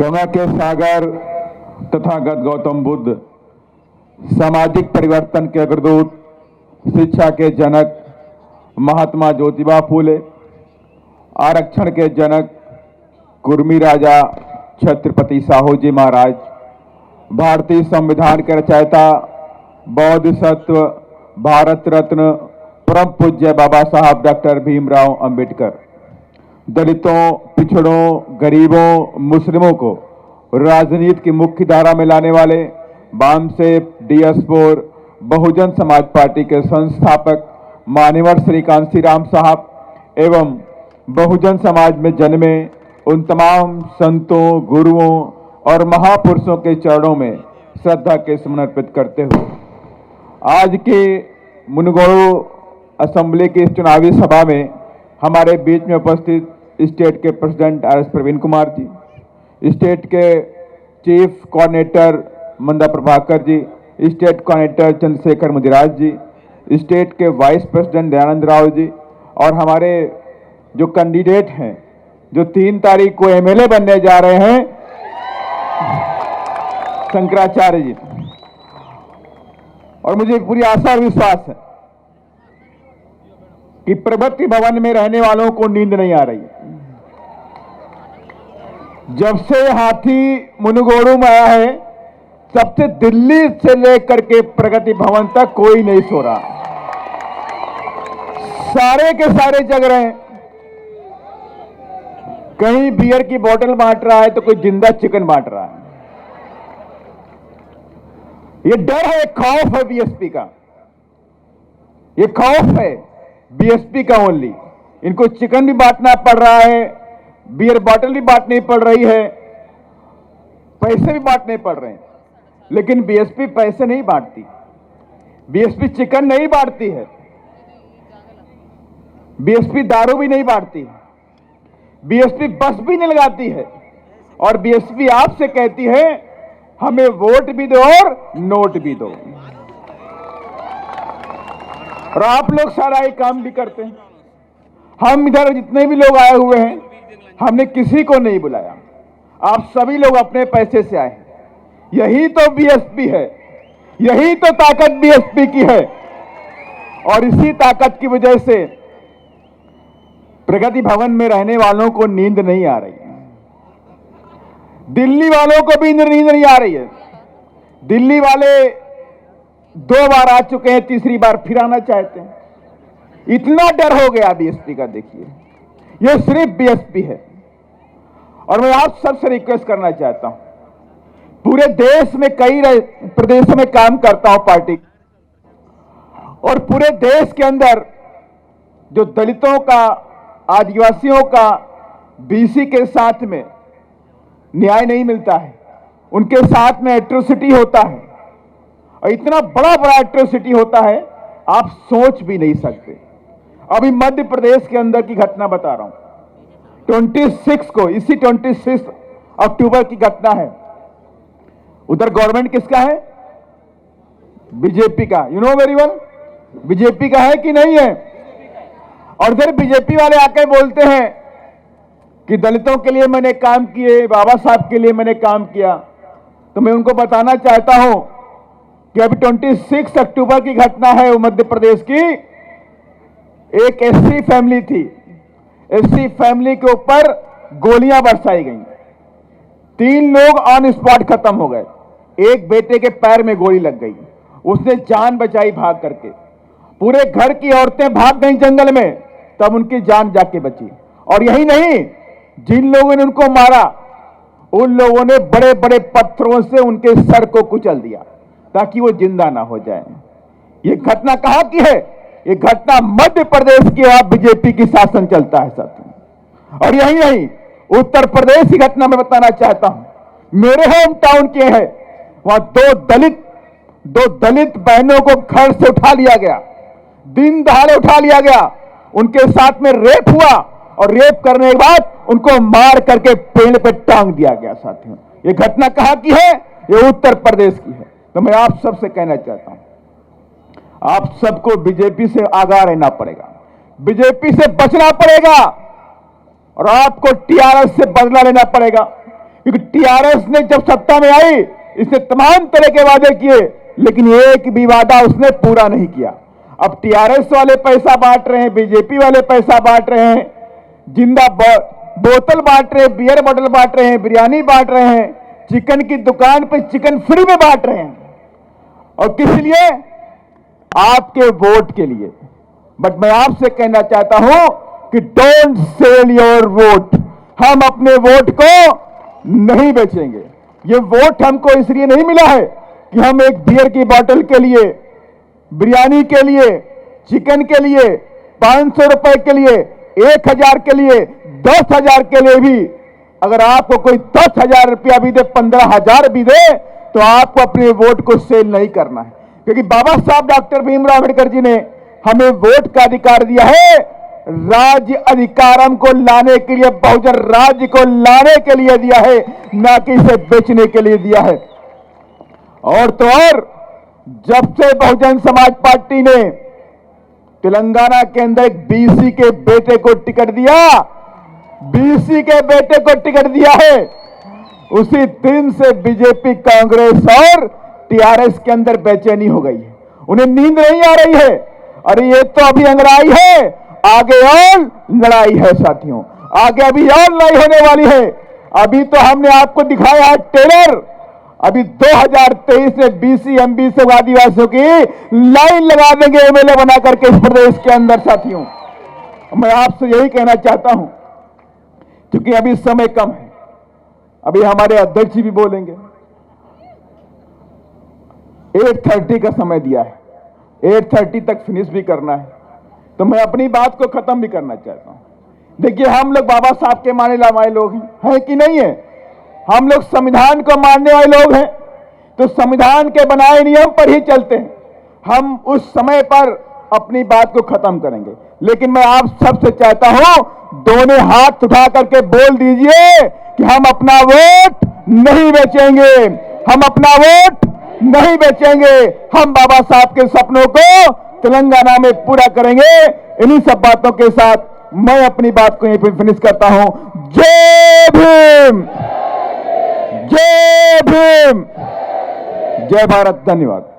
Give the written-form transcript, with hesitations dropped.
गंगा के सागर तथागत गौतम बुद्ध, सामाजिक परिवर्तन के अग्रदूत, शिक्षा के जनक महात्मा ज्योतिबा फूले, आरक्षण के जनक कुर्मी राजा छत्रपति साहू जी महाराज, भारतीय संविधान के रचयिता बौद्ध सत्व भारत रत्न परम पूज्य बाबा साहब डॉक्टर भीमराव अंबेडकर, दलितों, पिछड़ों, गरीबों, मुस्लिमों को राजनीति की मुख्य धारा में लाने वाले वामसेप डीएस4 बहुजन समाज पार्टी के संस्थापक मान्यवर श्री कांसी राम साहब एवं बहुजन समाज में जन्मे उन तमाम संतों, गुरुओं और महापुरुषों के चरणों में श्रद्धा के सुमन अर्पित करते हुए आज के मुनगोड़ू असेंबली की इस चुनावी सभा में हमारे बीच में उपस्थित स्टेट के president R S Praveen Kumar ji, state के chief coordinator Manda Prabhakar ji, state coordinator Chandrashekar Mudiraj ji, state के वाइस प्रेसिडेंट दयानंद राव जी और हमारे जो कैंडिडेट हैं जो 3 तारीख को एमएलए बनने जा रहे हैं शंकराचार्य जी। और मुझे पूरी आशा और विश्वास है कि प्रगति भवन में रहने वालों को नींद नहीं आ रही है। जब से हाथी मुनगोड़ू में आया है तब से दिल्ली से लेकर के प्रगति भवन तक कोई नहीं सो रहा, सारे के सारे जग रहे हैं। कहीं बियर की बोतल बांट रहा है तो कोई जिंदा चिकन बांट रहा है। ये डर है, खौफ है बीएसपी का, ये खौफ है बीएसपी का ओनली। इनको चिकन भी बांटना पड़ रहा है, बियर बॉटल भी बांटनी पड़ रही है, पैसे भी बांटने पड़ रहे हैं, लेकिन बीएसपी पैसे नहीं बांटती, बीएसपी चिकन नहीं बांटती है, बीएसपी दारू भी नहीं बांटती, बीएसपी बस भी नहीं लगाती है। और बीएसपी आपसे कहती है हमें वोट भी दो और नोट भी दो, और आप लोग सारा ये काम भी करते हैं। हम इधर जितने भी लोग आए हुए हैं हमने किसी को नहीं बुलाया, आप सभी लोग अपने पैसे से आए हैं। यही तो बीएसपी है, यही तो ताकत बीएसपी की है। और इसी ताकत की वजह से प्रगति भवन में रहने वालों को नींद नहीं आ रही है, दिल्ली वालों को भी नींद नहीं आ रही है। दिल्ली वाले 2 बार आ चुके हैं, तीसरी बार फिर आना चाहते हैं। इतना डर हो गया बीएसपी का। देखिए ये सिर्फ बीएसपी है। और मैं आप सबसे रिक्वेस्ट करना चाहता हूं, पूरे देश में कई प्रदेशों में काम करता हूं पार्टी, और पूरे देश के अंदर जो दलितों का, आदिवासियों का, बीसी के साथ में न्याय नहीं मिलता है, उनके साथ में एट्रोसिटी होता है, और इतना बड़ा बड़ा एट्रोसिटी होता है आप सोच भी नहीं सकते। अभी मध्य प्रदेश के अंदर की घटना बता रहा हूं, 26 को, इसी 26 अक्टूबर की घटना है। उधर गवर्नमेंट किसका है? बीजेपी का। You know very well, BJP का है कि नहीं है? और इधर बीजेपी वाले आके बोलते हैं कि दलितों के लिए मैंने काम किए, बाबा साहब के लिए मैंने काम किया। तो मैं उनको बताना चाहता हूं कि अभी 26 अक्टूबर की घटना है वो मध्य प्रदेश की। एक एससी फैमिली थी, एससी फैमिली के ऊपर गोलियां बरसाई गई, 3 लोग ऑन स्पॉट खत्म हो गए। एक बेटे के पैर में गोली लग गई, उसने जान बचाई भाग करके। पूरे घर की औरतें भाग गई जंगल में, तब उनकी जान जाके बची। और यही नहीं, जिन लोगों ने उनको मारा उन लोगों ने बड़े बड़े पत्थरों से उनके सर को कुचल दिया ताकि वो जिंदा ना हो जाए। ये घटना कहां की है? ये घटना मध्य प्रदेश की, वहां बीजेपी की शासन चलता है साथियों। और यही नहीं, उत्तर प्रदेश की घटना मैं बताना चाहता हूं। मेरे होम टाउन के है, वहां 2 दलित बहनों को घर से उठा लिया गया, दिन दहाड़े उठा लिया गया, उनके साथ में रेप हुआ, और रेप करने के बाद उनको मार करके पेड़ पे टांग दिया गया। साथियों ये घटना कहां की है? ये उत्तर प्रदेश की है। तो मैं आप सबसे कहना चाहता हूं, आप सबको बीजेपी से आगाह रहना पड़ेगा, बीजेपी से बचना पड़ेगा, और आपको टीआरएस से बदला लेना पड़ेगा। क्योंकि टीआरएस ने जब सत्ता में आई, इसने तमाम तरह के वादे किए, लेकिन एक भी वादा उसने पूरा नहीं किया। अब टीआरएस वाले पैसा बांट रहे हैं, बीजेपी वाले पैसा बांट रहे हैं, जिंदा बोतल बांट रहे हैं, बियर बोतल बांट रहे हैं, बिरयानी बांट रहे हैं, चिकन की दुकान पे चिकन फ्री में बांट रहे हैं। और किस लिए? आपके वोट के लिए। बट मैं आपसे कहना चाहता हूं कि डोंट सेल योर वोट। हम अपने वोट को नहीं बेचेंगे। ये वोट हमको इसलिए नहीं मिला है कि हम एक बियर की बोतल के लिए, बिरयानी के लिए, चिकन के लिए, 500 रुपए के लिए, 1000 के लिए, 10,000 के लिए भी अगर आपको कोई 10,000 रुपया भी दे, 15,000 भी दे, तो आपको अपने वोट को सेल नहीं करना है। क्योंकि बाबा साहब डॉक्टर भीमराव अम्बेडकर जी ने हमें वोट का अधिकार दिया है, राज्य अधिकारम को लाने के लिए, बहुजन राज्य को लाने के लिए दिया है, ना कि इसे बेचने के लिए दिया है। और तो और, जब से बहुजन समाज पार्टी ने तेलंगाना के अंदर एक बीसी के बेटे को टिकट दिया, बीसी के बेटे को टिकट दिया है, उसी दिन से बीजेपी, कांग्रेस और टीआरएस के अंदर बेचैनी हो गई है। उन्हें नींद नहीं आ रही है। अरे ये तो अभी अंगड़ाई है, आगे और लड़ाई है साथियों, आगे अभी और लड़ाई होने वाली है। अभी तो हमने आपको दिखाया है टेलर, अभी 2023 में बीसी एमबीसी आदिवासियों की लाइन लगा देंगे एमएलए बना करके इस प्रदेश के अंदर साथियों। मैं आपसे यही कहना चाहता हूं, क्योंकि अभी समय कम है, अभी हमारे अध्यक्ष जी भी बोलेंगे। 8:30 का समय दिया है, 8:30 तक फिनिश भी करना है, तो मैं अपनी बात को खत्म भी करना चाहता हूं। देखिए, हम लोग बाबा साहब के माने लाए लोग हैं कि नहीं है? हम लोग संविधान को मानने वाले लोग हैं, तो संविधान के बनाए नियम पर ही चलते हैं। हम उस समय पर अपनी बात को खत्म करेंगे। लेकिन मैं आप सबसे चाहता हूं, दोनों हाथ उठा करके बोल दीजिए कि हम अपना वोट नहीं बेचेंगे, हम अपना वोट नहीं बेचेंगे। हम बाबा साहब के सपनों को तेलंगाना में पूरा करेंगे। इन्हीं सब बातों के साथ मैं अपनी बात को यहीं पर फिनिश करता हूं। जय भीम, जय भीम, जय भारत। धन्यवाद।